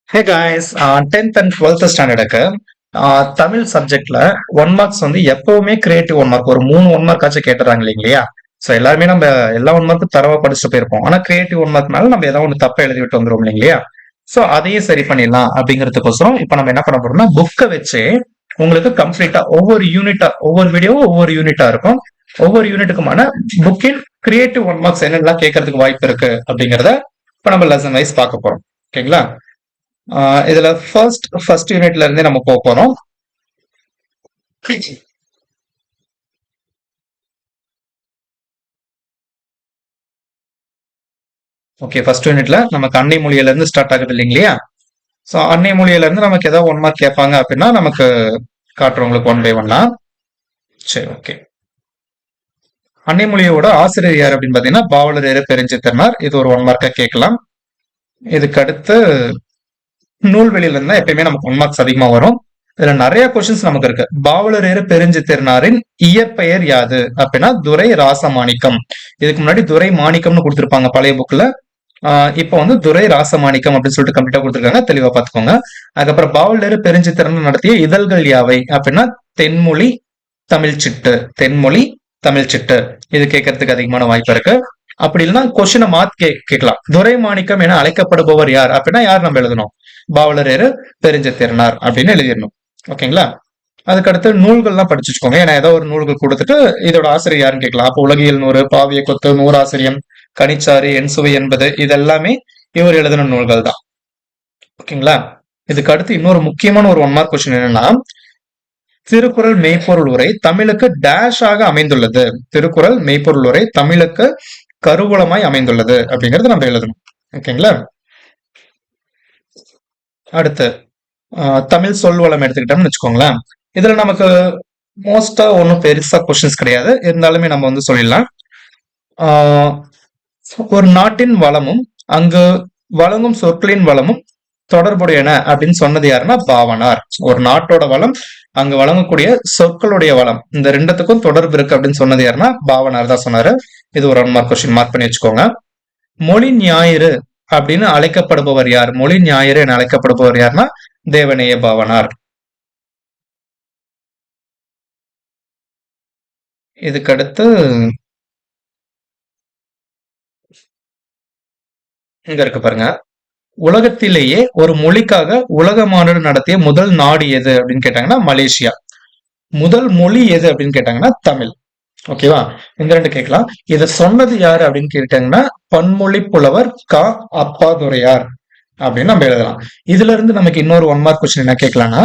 Hey guys, 10th and 12th ஸ்டாண்டர்டுக்கு தமிழ் சப்ஜெக்ட்ல one marks வந்து எப்பவுமே கிரியேட்டிவ் ஒன் மார்க் ஒரு 3 1 மார்க் ஆச்சும் கேட்டுறாங்க இல்லைங்களா? ஸோ எல்லாருமே நம்ம எல்லா ஒன் மார்க்கும் தரவா படிச்சுட்டு போயிருப்போம். ஆனா கிரியேட்டிவ் ஒன் மார்க்னால நம்ம ஏதாவது ஒன்று தப்பா எழுதி விட்டு வந்துரும் இல்லைங்களா? ஸோ அதையும் சரி பண்ணிடலாம் அப்படிங்கிறதுக்கோசரம் இப்போ நம்ம என்ன பண்ண போறோம்னா புக்கை வச்சு உங்களுக்கு கம்ப்ளீட்டா ஒவ்வொரு யூனிட்டா ஒவ்வொரு வீடியோவும் ஒவ்வொரு யூனிட்டா இருக்கும். ஒவ்வொரு யூனிட்டுக்குமான புக்கின் கிரியேட்டிவ் ஒன் மார்க்ஸ் என்னெல்லாம் கேட்கறதுக்கு வாய்ப்பு இருக்கு அப்படிங்கிறத இப்போ நம்ம லெசன் வைஸ் பார்க்க போறோம். ஓகேங்களா? இதுல ஃபர்ஸ்ட் யூனிட்ல இருந்தே நம்ம போக போறோம். ஓகே, ஃபர்ஸ்ட் யூனிட்ல நமக்கு அன்னை மொழியில இருந்து ஸ்டார்ட் ஆகுது இல்லைங்களா? ஸோ அன்னை மொழியில இருந்து நமக்கு ஏதாவது ஒன் மார்க் கேட்பாங்க அப்படின்னா நமக்கு காட்டுறவங்களுக்கு ஒன் பை ஒன்னா. சரி, ஓகே. அன்னை மொழியோட ஆசிரியர் யார் அப்படின்னு பாத்தீங்கன்னா பாவலரேறு பெருஞ்சித்திரனார். இது ஒரு ஒன் மார்க்கா கேட்கலாம். இதுக்கு அடுத்து நூல்வெளியில இருந்தா எப்பயுமே நமக்கு ஒன் மார்க்ஸ் அதிகமா வரும். இதுல நிறைய கொஸ்டின்ஸ் நமக்கு இருக்கு. பாவலரேறு பெருஞ்சித்திரனாரின் இயற்பெயர் யாது அப்படின்னா துரை ராசமாணிக்கம். இதுக்கு முன்னாடி துரை மாணிக்கம்னு கொடுத்திருப்பாங்க பழைய புக்ல. இப்போ வந்து துரை ராசமாணிக்கம் அப்படின்னு சொல்லிட்டு கம்ப்ளீட்டா கொடுத்துருக்காங்க, தெளிவா பாத்துக்கோங்க. அதுக்கப்புறம் பாவலரேறு பெருஞ்சித்திரன் நடத்திய இதழ்கள் யாவை அப்படின்னா தென்மொழி தமிழ் சிட்டு. தென்மொழி தமிழ் சிட்டு. இது கேட்கறதுக்கு அதிகமான வாய்ப்பு இருக்கு. அப்படி இல்லைன்னா கொஸ்டினை மாத்தி கேட்கலாம். துரை மாணிக்கம் என அழைக்கப்படுபவர் யார் அப்படின்னா யார் நம்ம எழுதணும்? பாவலரேறு பெருஞ்சித்திரனார் அப்படின்னு எழுதிடணும். ஓகேங்களா? அதுக்கடுத்து நூல்கள்லாம் படிச்சு வச்சுக்கோங்க. ஏன்னா ஏதோ ஒரு நூல்கள் கொடுத்துட்டு இதோட ஆசிரியர் யாருன்னு கேட்கலாம். அப்போ உலகியல் நூறு, பாவிய கொத்து, நூறாசிரியம், கனிச்சாறு, என் சுவை என்பது இதெல்லாமே இவர் எழுதின நூல்கள் தான். ஓகேங்களா? இதுக்கு அடுத்து இன்னொரு முக்கியமான ஒரு ஒன் மார்க் கொஸ்டின் என்னன்னா திருக்குறள் மெய்ப்பொருள் உரை தமிழுக்கு டேஷ் ஆக அமைந்துள்ளது. திருக்குறள் மெய்ப்பொருள் உரை தமிழுக்கு கருவூலமாய் அமைந்துள்ளது அப்படிங்கறது நம்ம எழுதணும். ஓகேங்களா? அடுத்து தமிழ் சொல்வளம் எடுத்துக்கிட்டோம்னு வச்சுக்கோங்களேன். இதுல நமக்கு மோஸ்டா ஒன்றும் பெருசா கொஸ்டின்ஸ் கிடையாது, இருந்தாலுமே நம்ம வந்து சொல்லிடலாம். ஒரு நாட்டின் வளமும் அங்கு வழங்கும் சொற்களின் வளமும் தொடர்புடையன அப்படின்னு சொன்னது யாருன்னா பாவனார். ஒரு நாட்டோட வளம் அங்க வழங்கக்கூடிய சொற்களுடைய வளம் இந்த ரெண்டுத்துக்கும் தொடர்பு இருக்கு அப்படின்னு சொன்னது யாருன்னா பாவனார் தான் சொன்னாரு. இது ஒரு ஒன் மார்க் கொஸ்டின், மார்க் பண்ணி வச்சுக்கோங்க. மொழி ஞாயிறு அப்படின்னு அழைக்கப்படுபவர் யார்? மொழி ஞாயிறு என அழைக்கப்படுபவர் யாருன்னா தேவநேய பாவனார். இதுக்கடுத்து இங்க இருக்கு பாருங்க. உலகத்திலேயே ஒரு மொழிக்காக உலக மாநாடு நடத்திய முதல் நாடு எது அப்படின்னு கேட்டாங்கன்னா மலேசியா. முதல் மொழி எது அப்படின்னு கேட்டாங்கன்னா தமிழ். ஓகேவா? இந்த ரெண்டு கேட்கலாம். இத சொன்னது யாரு அப்படின்னு கேட்டாங்கன்னா பன்மொழி புலவர் க அப்பாதுரையார் அப்படின்னு நம்ம எழுதலாம். இதுல இருந்து நமக்கு இன்னொரு ஒன் மார்க் கொஸ்டின் என்ன கேட்கலாம்னா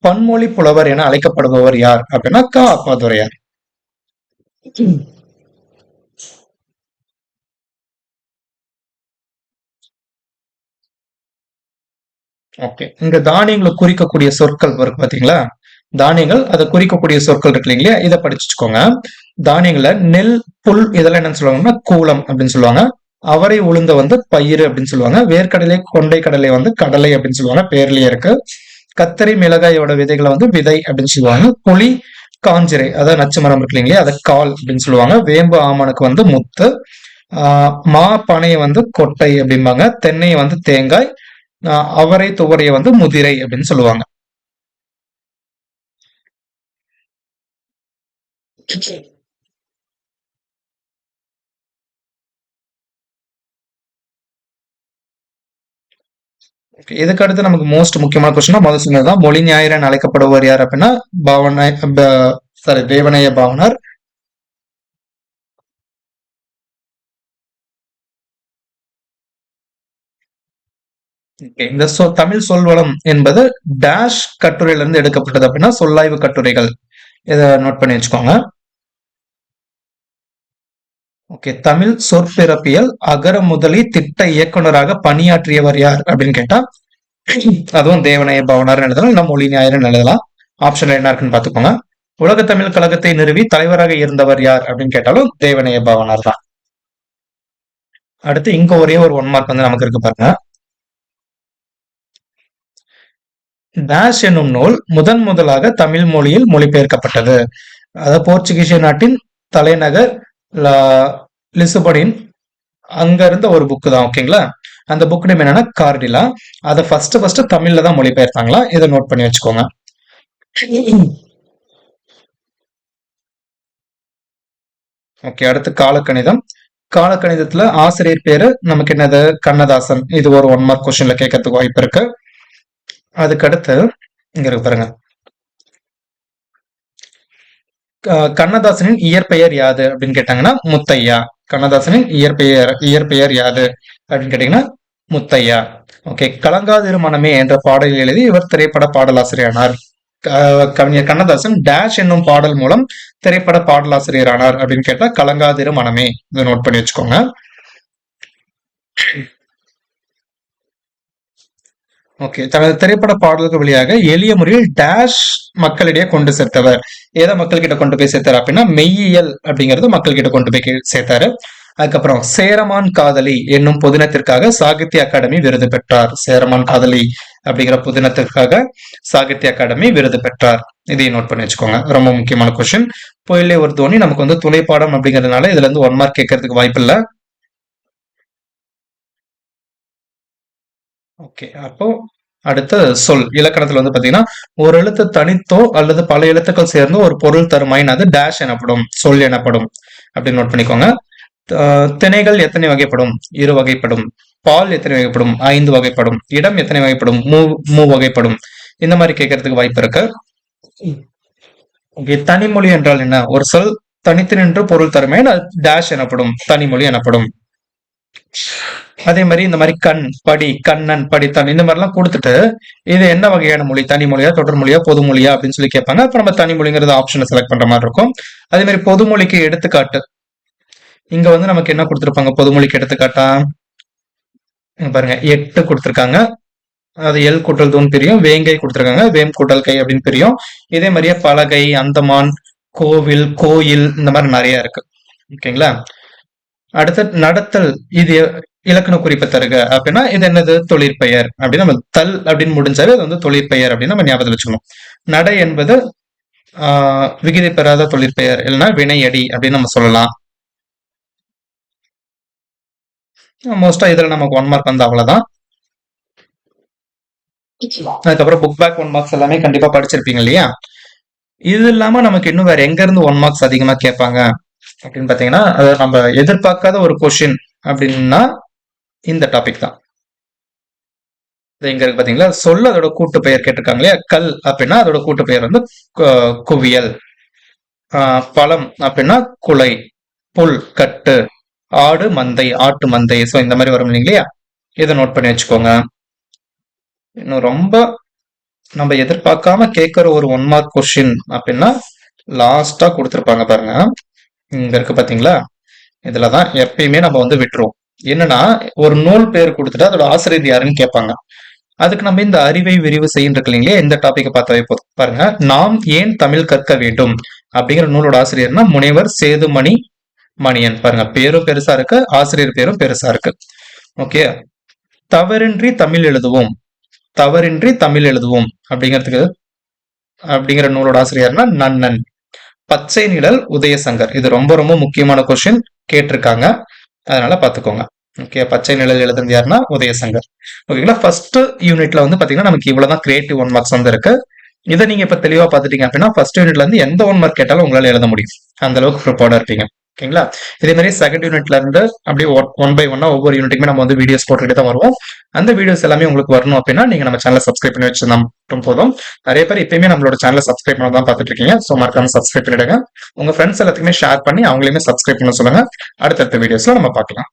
பன்மொழி புலவர் என அழைக்கப்படுபவர் யார் அப்படின்னா க அப்பாதுரையார். ஓகே, இந்த தானியங்களை குறிக்கக்கூடிய சொற்கள் இருக்கு பாத்தீங்களா? தானியங்கள் அதை குறிக்கக்கூடிய சொற்கள் இருக்கு இல்லைங்களா? இதை படிச்சுக்கோங்க. தானியங்களை நெல், புல் இதெல்லாம் என்னன்னு சொல்லுவாங்கன்னா கூலம் அப்படின்னு சொல்லுவாங்க. அவரை உளுந்த வந்து பயிர் அப்படின்னு சொல்லுவாங்க. வேர்க்கடலை, கொண்டை கடலை வந்து கடலை அப்படின்னு சொல்லுவாங்க, பேர்லயே இருக்கு. கத்தரி மிளகாயோட விதைகளை வந்து விதை அப்படின்னு சொல்லுவாங்க. புளி காஞ்சிரை அதாவது நச்சு மரம் இருக்கு இல்லைங்களா, அதை கால் அப்படின்னு சொல்லுவாங்க. வேம்பு ஆமனுக்கு வந்து முத்து. மா பனையை வந்து கொட்டை அப்படிம்பாங்க. தென்னையை வந்து தேங்காய். அவரை துவரைய வந்து முதிரை அப்படின்னு சொல்லுவாங்க. இதுக்கு அடுத்து நமக்கு மோஸ்ட் முக்கியமான கொஸ்டின் முதல் சொன்னதுதான் மொழி ஞாயிறன் அழைக்கப்படுவர் யார் அப்படின்னா பாவனை சாரி தேவனைய பாவனர். இந்த தமிழ் சொல்வளம் என்பது டேஷ் கட்டுரையில இருந்து எடுக்கப்பட்டது அப்படின்னா சொல்லாய்வு கட்டுரைகள். இதை நோட் பண்ணி வச்சுக்கோங்க. ஓகே, தமிழ் சொற்பிறப்பியல் அகர முதலி திட்ட இயக்குனராக பணியாற்றியவர் யார் அப்படின்னு கேட்டா அதுவும் தேவனைய பவனார் எழுதலாம், இல்ல மொழி ஞாயிறு எழுதலாம். ஆப்ஷன்ல என்ன இருக்குன்னு பாத்துக்கோங்க. உலக தமிழ் கழகத்தை நிறுவி தலைவராக இருந்தவர் யார் அப்படின்னு கேட்டாலும் தேவனைய பவனார் தான். அடுத்து இங்க ஒரே ஒரு ஒன் மார்க் வந்து நமக்கு இருக்கு பாருங்க. டேஷ் என்னும் நூல் முதலாக தமிழ் மொழியில் மொழிபெயர்க்கப்பட்டது. அதாவது போர்ச்சுகீசிய நாட்டின் தலைநகர் லிசுபனின் அங்க இருந்த ஒரு புக்கு தான். ஓகேங்களா? அந்த புக் நேம் என்னன்னா கார்டிலா. அதை ஃபர்ஸ்ட் தமிழ்ல தான் மொழிபெயர்த்தாங்களா, இதை நோட் பண்ணி வச்சுக்கோங்க. ஓகே, அடுத்து காலக்கணிதம். காலக்கணிதத்துல ஆசிரியர் பேரு நமக்கு என்னது, கண்ணதாசன். இது ஒரு 1 மார்க் கொஸ்டின்ல கேட்கறதுக்கு வாய்ப்பு இருக்கு. அதுக்கடுத்து இங்க இருக்கு பாருங்க, கண்ணதாசனின் இயற்பெயர் யாது அப்படின்னு கேட்டாங்கன்னா முத்தையா. கண்ணதாசனின் இயற்பெயர் யாது அப்படின்னு கேட்டீங்கன்னா முத்தையா. ஓகே, கலங்காதிரு மனமே என்ற பாடல் எழுதி இவர் திரைப்பட பாடலாசிரியரானார். கவிஞர் கண்ணதாசன் டேஷ் என்னும் பாடல் மூலம் திரைப்பட பாடலாசிரியரானார் அப்படின்னு கேட்டா கலங்காதிரு மனமே. இதை நோட் பண்ணி வச்சுக்கோங்க. ஓகே, தனது திரைப்பட பாடல்கள் வழியாக எளிய முறையில் டேஷ் மக்களிடையே கொண்டு சேர்த்தவர். எதை மக்கள் கிட்ட கொண்டு போய் சேர்த்தாரு அப்படின்னா மெய்யியல் அப்படிங்கிறது மக்கள் கிட்ட கொண்டு போய் சேர்த்தாரு. அதுக்கப்புறம் சேரமான் காதலி என்னும் புதினத்திற்காக சாகித்ய அகாடமி விருது பெற்றார். சேரமான் காதலி அப்படிங்கிற புதினத்திற்காக சாகித்ய அகாடமி விருது பெற்றார். இதையும் நோட் பண்ணி வச்சுக்கோங்க, ரொம்ப முக்கியமான கொஸ்டின். புயலே ஒரு தோணி நமக்கு வந்து துணைப்பாடம் அப்படிங்கிறதுனால இதுல இருந்து 1 மார்க் கேட்கறதுக்கு வாய்ப்பு இல்லை. ஓகே, அப்போ அடுத்த சொல் இலக்கணத்துல வந்து பாத்தீங்கன்னா ஒரு எழுத்து தனித்தோ அல்லது பல எழுத்துக்கள் சேர்ந்து ஒரு பொருள் தருமாயின் அது டேஷ் எனப்படும், சொல் எனப்படும் அப்படின்னு நோட் பண்ணிக்கோங்க. திணைகள் எத்தனை வகைப்படும், 2 வகைப்படும். பால் எத்தனை வகைப்படும், 5 வகைப்படும். இடம் எத்தனை வகைப்படும், 3 வகைப்படும். இந்த மாதிரி கேட்கறதுக்கு வாய்ப்பு இருக்கு. ஓகே, தனிமொழி என்றால் என்ன, ஒரு சொல் தனித்து நின்று பொருள் தருமாயின் அது டேஷ் எனப்படும், தனிமொழி எனப்படும். அதே மாதிரி இந்த மாதிரி கண், படி, கண்ணன், படித்தான், இந்த மாதிரி எல்லாம் கொடுத்துட்டு இது என்ன வகையான மொழி, தனி மொழியா, தொடர் மொழியா, பொது மொழியா அப்படின்னு சொல்லி கேட்பாங்க. அப்ப நம்ம தனி மொழிங்கிறது ஆப்ஷனை செலக்ட் பண்ற மாதிரி இருக்கும். அதே மாதிரி பொதுமொழிக்கு எடுத்துக்காட்டு இங்க வந்து நமக்கு என்ன கொடுத்திருப்பாங்க, பொதுமொழிக்கு எடுத்துக்காட்டா பாருங்க 8 கொடுத்திருக்காங்க. அது எல் கூட்டல் தூண் பிரியும், வேங்கை கொடுத்திருக்காங்க, வேம் கூட்டல் கை அப்படின்னு பிரியும். இதே மாதிரியே பலகை, அந்தமான், கோவில், கோயில், இந்த மாதிரி நிறைய இருக்கு. ஓகேங்களா. அடுத்து நடத்தல், இது இலக்கண குறிப்பு தருக அப்படின்னா இது என்னது, தொழிற்பெயர் அப்படின்னு நம்ம தல் அப்படின்னு முடிஞ்சாவே அது வந்து தொழிற்பெயர் அப்படின்னு நம்ம ஞாபகத்தில் வச்சுக்கணும். நடை என்பது விகிதை பெறாத தொழிற்பெயர், இல்லைன்னா வினையடி அப்படின்னு நம்ம சொல்லலாம். மோஸ்டா இதுல நமக்கு 1 மார்க் வந்து அவ்வளவுதான். அதுக்கப்புறம் புக் பேக் 1 மார்க்ஸ் எல்லாமே கண்டிப்பா படிச்சிருப்பீங்க இல்லையா. இது இல்லாம நமக்கு இன்னும் வேற எங்க இருந்து 1 மார்க்ஸ் அதிகமா கேட்பாங்க அப்படின்னு பாத்தீங்கன்னா, அதை நம்ம எதிர்பார்க்காத ஒரு கொஸ்டின் அப்படின்னா இந்த டாபிக் தான். இங்க இருக்கு பாத்தீங்களா, சொல்ல அதோட கூட்டு பெயர் கேட்டிருக்காங்க இல்லையா. கல் அப்படின்னா அதோட கூட்டு பெயர் வந்து குவியல். பழம் அப்படின்னா குலை, புல் கட்டு, ஆடு மந்தை, ஆட்டு மந்தை. சோ இந்த மாதிரி வரும் இல்லையா, இதை நோட் பண்ணி வச்சுக்கோங்க. இன்னும் ரொம்ப நம்ம எதிர்பார்க்காம கேட்கிற ஒரு 1 மார்க் கொஸ்டின் அப்படின்னா லாஸ்டா கொடுத்துருப்பாங்க பாருங்க, இங்க இருக்கு பாத்தீங்களா. இதுலதான் எப்பயுமே நம்ம வந்து விட்டுருவோம். என்னன்னா ஒரு நூல் பேர் கொடுத்துட்டு அதோட ஆசிரியர் யாருன்னு கேட்பாங்க. அதுக்கு நம்ம இந்த அறிவை விரிவு செய்யிருக்கு இல்லைங்களே, இந்த டாபிக்கை பார்த்தாவே போதும். பாருங்க, நாம் ஏன் தமிழ் கற்க வேண்டும் அப்படிங்கிற நூலோட ஆசிரியர்னா முனைவர் சேதுமணி மணியன். பாருங்க, பேரும் பெருசா இருக்கு, ஆசிரியர் பேரும் பெருசா இருக்கு. ஓகே, தவறின்றி தமிழ் எழுதுவோம், தவறின்றி தமிழ் எழுதுவோம் அப்படிங்கிற நூலோட ஆசிரியர்னா நன்னன். பச்சை நிழல் உதயசங்கர், இது ரொம்ப ரொம்ப முக்கியமான கொஸ்டின் கேட்டிருக்காங்க, அதனால பாத்துக்கோங்க. ஓகே, பச்சை நிழல் எழுதுறது யாருன்னா உதயசங்கர். ஓகேங்களா. ஃபர்ஸ்ட் யூனிட்ல வந்து பாத்தீங்கன்னா நமக்கு இவ்வளவுதான் கிரியேட்டிவ் 1 மார்க்ஸ் வந்து இருக்கு. இதை நீங்க இப்ப தெளிவா பாத்துட்டீங்க அப்படின்னா ஃபர்ஸ்ட் யூனிட்ல இருந்து எந்த 1 மார்க் கேட்டாலும் உங்களால எழுத முடியும், அந்த அளவுக்கு ப்ரிப்பேர்டா இருப்பீங்க. ஓகேங்களா. இதே மாதிரி செகண்ட் யூனிட்ல இருந்து அப்படியே 1 by 1 ஒவ்வொரு யூனிட்டுக்குமே நம்ம வந்து வீடியோஸ் போட்டுக்கிட்டு தான் வருவோம். அந்த வீடியோஸ் எல்லாமே உங்களுக்கு வரணும் அப்படின்னா நீங்க நம்ம சேனலை சப்ஸ்கிரைப் பண்ணி வச்சிருந்தா மட்டும் போதும். நிறைய பேர் இப்பயுமே நம்மளோட சேனலை சப்ஸ்கிரைப் பண்ண தான் பார்த்துட்டு இருக்கீங்க. ஸோ மறக்காம சப்ஸ்கிரைப் பண்ணிடுங்க. உங்க ஃப்ரெண்ட்ஸ் எல்லாத்துக்குமே ஷேர் பண்ணி அவங்களையுமே சப்ஸ்கிரைப் பண்ண சொல்லுங்க. அடுத்தடுத்த வீடியோஸ்ல நம்ம பார்க்கலாம்.